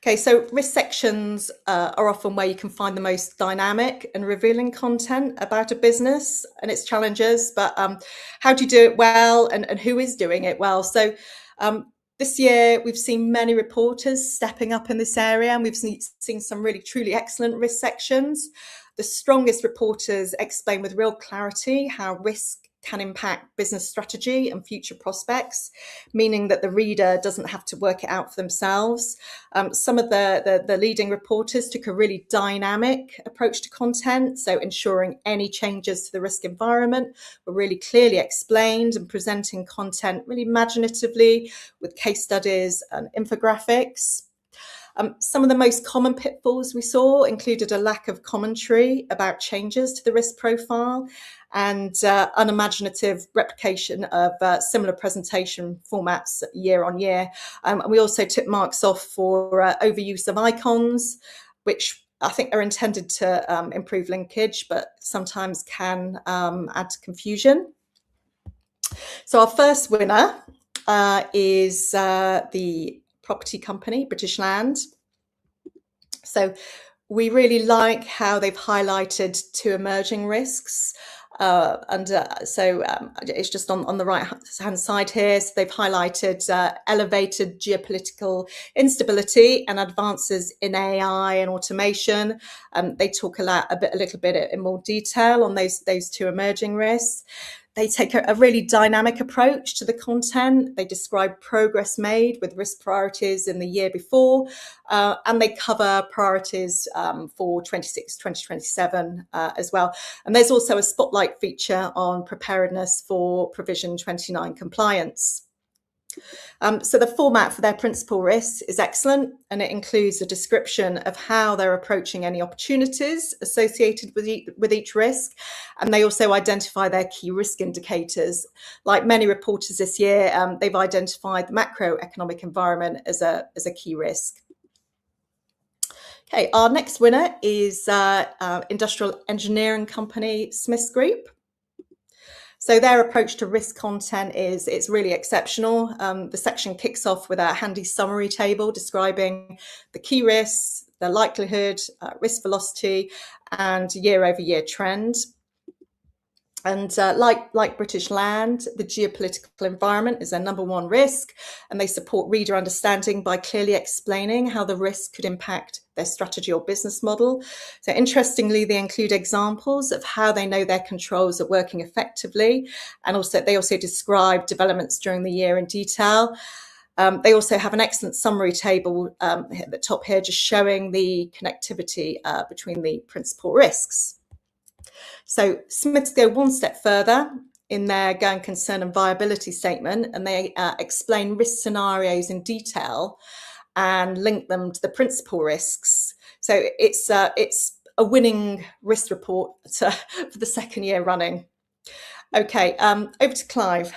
Okay, so risk sections are often where you can find the most dynamic and revealing content about a business and its challenges, but how do you do it well, and who is doing it well? So this year we've seen many reporters stepping up in this area, and we've seen some really truly excellent risk sections. The strongest reporters explain with real clarity how risk can impact business strategy and future prospects, meaning that the reader doesn't have to work it out for themselves. Some of the leading reporters took a really dynamic approach to content, so ensuring any changes to the risk environment were really clearly explained and presenting content really imaginatively with case studies and infographics. Some of the most common pitfalls we saw included a lack of commentary about changes to the risk profile and unimaginative replication of similar presentation formats year on year. And we also took marks off for overuse of icons, which I think are intended to improve linkage, but sometimes can add to confusion. So our first winner is the property company, British Land. So we really like how they've highlighted two emerging risks. It's just on the right hand side here. So they've highlighted elevated geopolitical instability and advances in AI and automation. They talk a little bit in more detail on those two emerging risks. They take a really dynamic approach to the content. They describe progress made with risk priorities in the year before, and they cover priorities for 2027 as well. And there's also a spotlight feature on preparedness for Provision 29 compliance. So the format for their principal risks is excellent, and it includes a description of how they're approaching any opportunities associated with each risk, and they also identify their key risk indicators. Like many reporters this year, they've identified the macroeconomic environment as a key risk. Okay, our next winner is industrial engineering company Smiths Group. So their approach to risk content it's really exceptional. The section kicks off with a handy summary table describing the key risks, the likelihood, risk velocity, and year-over-year trend. And like British Land, the geopolitical environment is their number one risk, and they support reader understanding by clearly explaining how the risk could impact their strategy or business model. So interestingly, they include examples of how they know their controls are working effectively, and they also describe developments during the year in detail. They also have an excellent summary table at the top here, just showing the connectivity between the principal risks. So Smiths go one step further in their going concern and viability statement, and they explain risk scenarios in detail and link them to the principal risks. So it's a winning risk report for the second year running. Okay, over to Clive.